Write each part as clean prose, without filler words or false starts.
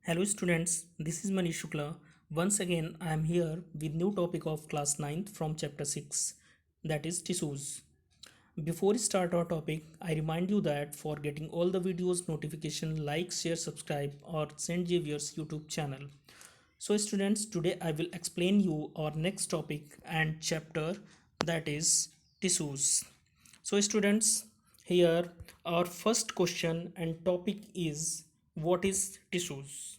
Hello students, this is Manish Shukla. Once again, I am here with new topic of class 9th from chapter 6, that is tissues. Before we start our topic, I remind you that for getting all the videos notification, like, share, subscribe or St. Xavier's YouTube channel. So students, today I will explain you our next topic and chapter, that is tissues. So students, here our first question and topic is, what is tissues?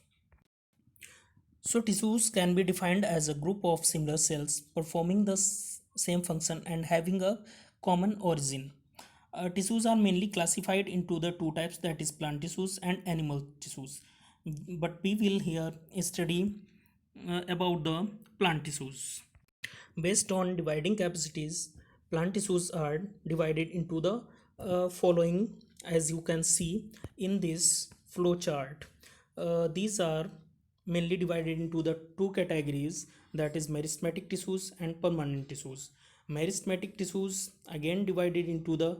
So tissues can be defined as a group of similar cells performing the same function and having a common origin. Tissues are mainly classified into the two types, that is plant tissues and animal tissues. But we will here study about the plant tissues. Based on dividing capacities, plant tissues are divided into the following, as you can see in this flow chart. These are mainly divided into the two categories, that is meristematic tissues and permanent tissues. Meristematic tissues again divided into the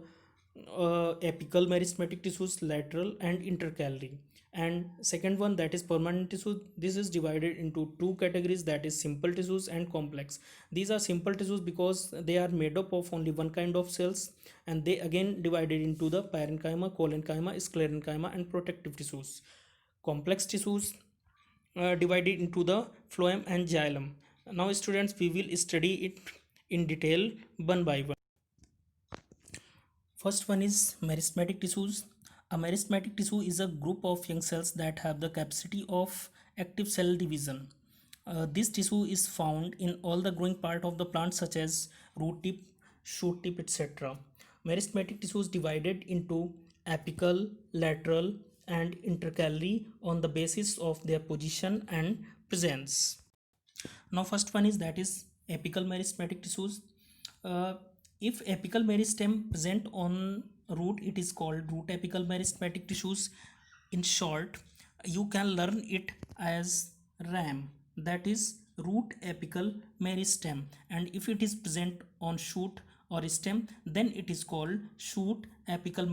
apical meristematic tissues, lateral and intercalary. And second one, that is permanent tissue. This is divided into two categories, that is simple tissues and complex. These are simple tissues because they are made up of only one kind of cells, and they again divided into the parenchyma, collenchyma, sclerenchyma and protective tissues. Complex tissues divided into the phloem and xylem. Now students, we will study it in detail one by one. First one is meristematic tissues. A meristematic tissue is a group of young cells that have the capacity of active cell division. This tissue is found in all the growing part of the plant, such as root tip, shoot tip, etc. Meristematic tissues divided into apical, lateral and intercalary on the basis of their position and presence. Now first one is, that is apical meristematic tissues. uh, if apical meristem present on root, it is called root apical meristematic tissues. In short, you can learn it as ram, that is root apical meristem. And if it is present on shoot or stem, then it is called shoot apical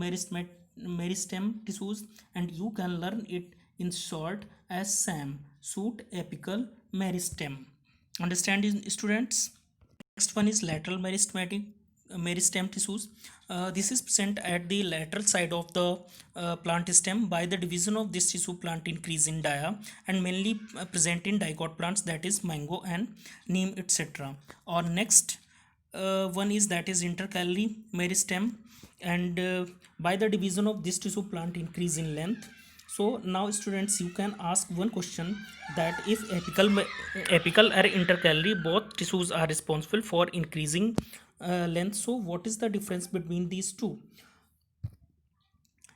meristem tissues, and you can learn it in short as SAM, shoot apical meristem. Understand, students? Next one is lateral meristematic meristem tissues. This is present at the lateral side of the plant stem. By the division of this tissue, plant increase in dia, and mainly present in dicot plants, that is mango and neem, etc. Or next one is, that is intercalary meristem, and by the division of this tissue, plant increase in length. So now students, you can ask one question, that if apical or intercalary, both tissues are responsible for increasing length, so what is the difference between these two?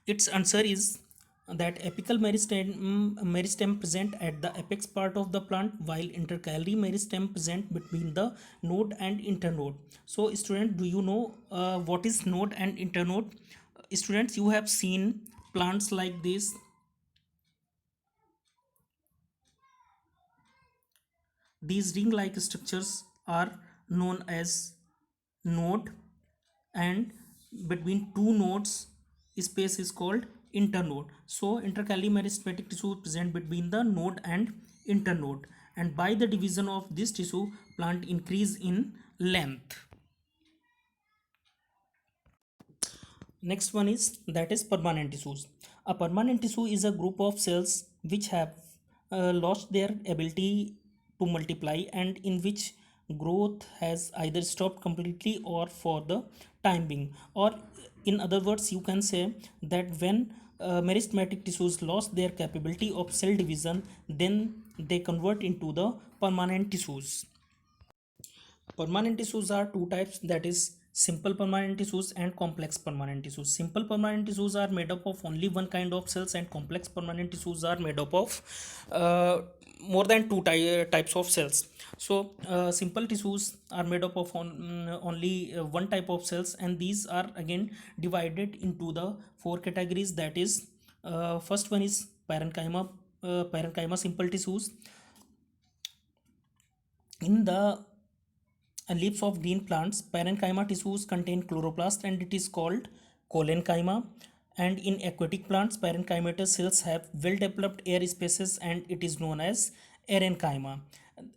Its answer is that apical meristem present at the apex part of the plant, while intercalary meristem present between the node and internode. So student, do you know what is node and internode? Students, you have seen plants like this. These ring-like structures are known as node, and between two nodes space is called internode. So intercalary meristematic tissue present between the node and internode, and by the division of this tissue, plant increase in length. Next one is, that is permanent tissues. A permanent tissue is a group of cells which have lost their ability to multiply, and in which growth has either stopped completely or for the time being. Or in other words, you can say that when meristematic tissues lost their capability of cell division, then they convert into the permanent tissues. Permanent tissues are two types, that is simple permanent tissues and complex permanent tissues. Simple permanent tissues are made up of only one kind of cells, and complex permanent tissues are made up of more than two types of cells. So simple tissues are made up of only one type of cells, and these are again divided into the four categories, that is first one is parenchyma simple tissues. In the leaves of green plants, parenchyma tissues contain chloroplast, and it is called collenchyma. And in aquatic plants, parenchymatous cells have well developed air spaces and it is known as aerenchyma.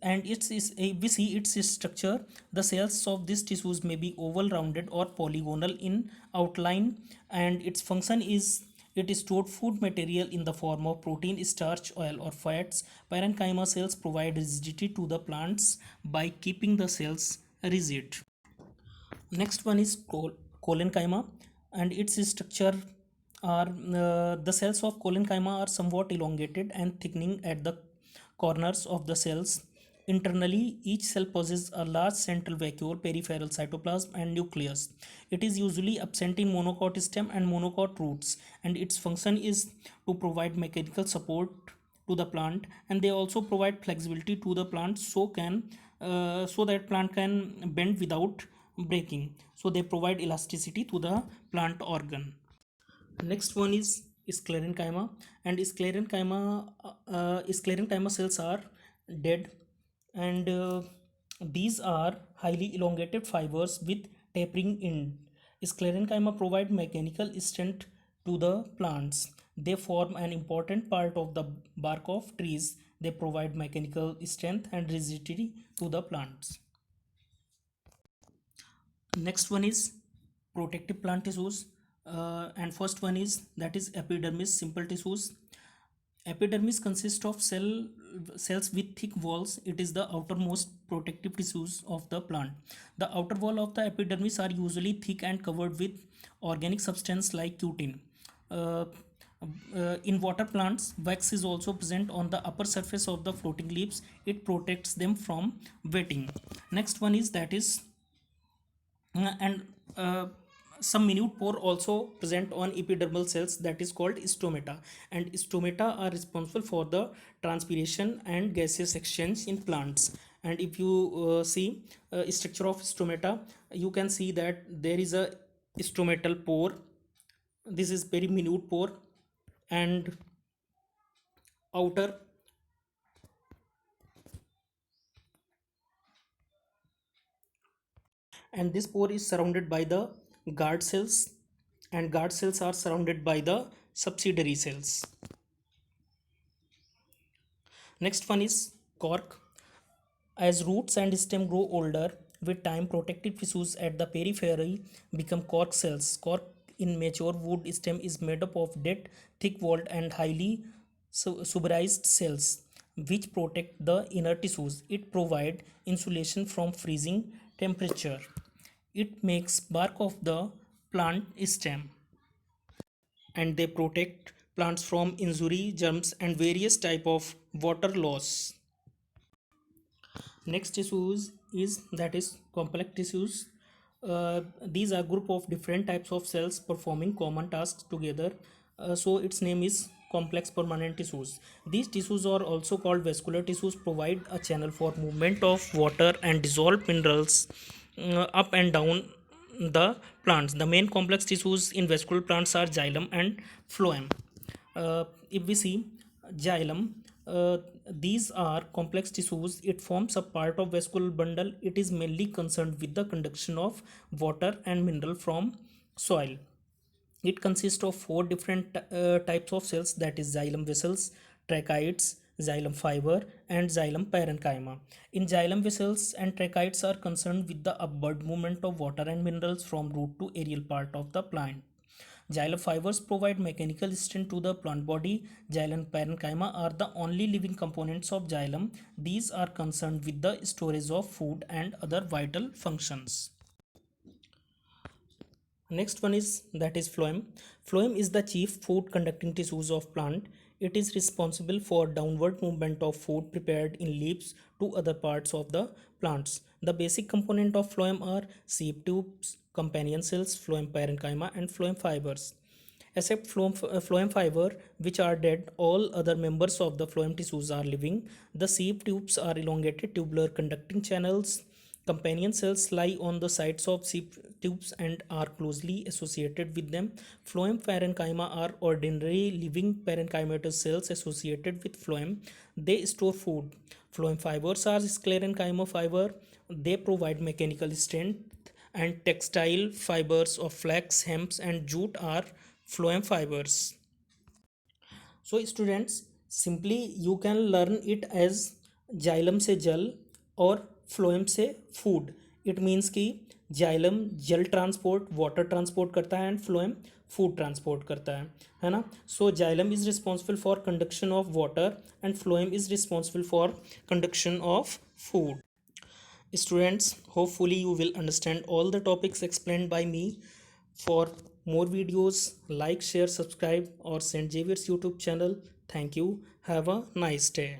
And we see its structure. The cells of these tissues may be oval, rounded, or polygonal in outline, and its function is it stored food material in the form of protein, starch, oil, or fats. Parenchyma cells provide rigidity to the plants by keeping the cells rigid. Next one is collenchyma, and its structure are the cells of collenchyma are somewhat elongated and thickening at the corners of the cells. Internally, each cell possesses a large central vacuole, peripheral cytoplasm, and nucleus. It is usually absent in monocot stem and monocot roots, and its function is to provide mechanical support to the plant, and they also provide flexibility to the plant so that plant can bend without breaking. So they provide elasticity to the plant organ. Next one is sclerenchyma, and sclerenchyma cells are dead, and these are highly elongated fibers with tapering end. Sclerenchyma provide mechanical strength to the plants. They form an important part of the bark of trees. They provide mechanical strength and rigidity to the plants. Next one is protective plant tissues, and first one is that is epidermis, simple tissues. Epidermis consists of cells with thick walls. It is the outermost protective tissues of the plant. The outer wall of the epidermis are usually thick and covered with organic substance like cutin. uh, in water plants, wax is also present on the upper surface of the floating leaves. It protects them from wetting. Next one is that is and some minute pore also present on epidermal cells, that is called stomata, and stomata are responsible for the transpiration and gaseous exchange in plants. And if you see structure of stomata, you can see that there is a stomatal pore. This is very minute pore, and outer and this pore is surrounded by the guard cells, and guard cells are surrounded by the subsidiary cells. Next one is cork. As roots and stem grow older, with time protective tissues at the periphery become cork cells. Cork in mature wood stem is made up of dead, thick-walled and highly suberized cells which protect the inner tissues. It provides insulation from freezing temperature. It makes bark of the plant stem, and they protect plants from injury, germs and various type of water loss. Next tissues is that is complex tissues. These are group of different types of cells performing common tasks together. So its name is complex permanent tissues. These tissues are also called vascular tissues, provide a channel for movement of water and dissolved minerals up and down the plants. The main complex tissues in vascular plants are xylem and phloem. If we see xylem, these are complex tissues. It forms a part of vascular bundle. It is mainly concerned with the conduction of water and mineral from soil. It consists of four different types of cells, that is xylem vessels, tracheids, xylem fiber and xylem parenchyma. In xylem vessels and tracheids are concerned with the upward movement of water and minerals from root to aerial part of the plant. Xylem fibers provide mechanical strength to the plant body. Xylem parenchyma are the only living components of xylem. These are concerned with the storage of food and other vital functions. Next one is that is phloem. Phloem is the chief food conducting tissues of plant. It is responsible for downward movement of food prepared in leaves to other parts of the plants. The basic component of phloem are seed tubes, companion cells, phloem parenchyma and phloem fibers. Except phloem fiber, which are dead, all other members of the phloem tissues are living. The sieve tubes are elongated tubular conducting channels. Companion cells lie on the sides of sieve tubes and are closely associated with them. Phloem parenchyma are ordinary living parenchymatous cells associated with phloem. They store food. Phloem fibers are sclerenchyma fiber. They provide mechanical strength, and textile fibers of flax, hemp and jute are phloem fibers. So students, simply you can learn it as xylem से जल और phloem से food. It means कि xylem जल transport water transport करता है and phloem food transport करता है ना. So xylem is responsible for conduction of water and phloem is responsible for conduction of food. Students, hopefully you will understand all the topics explained by me. For more videos, like, share, subscribe or St. Xavier's YouTube channel. Thank you. Have a nice day.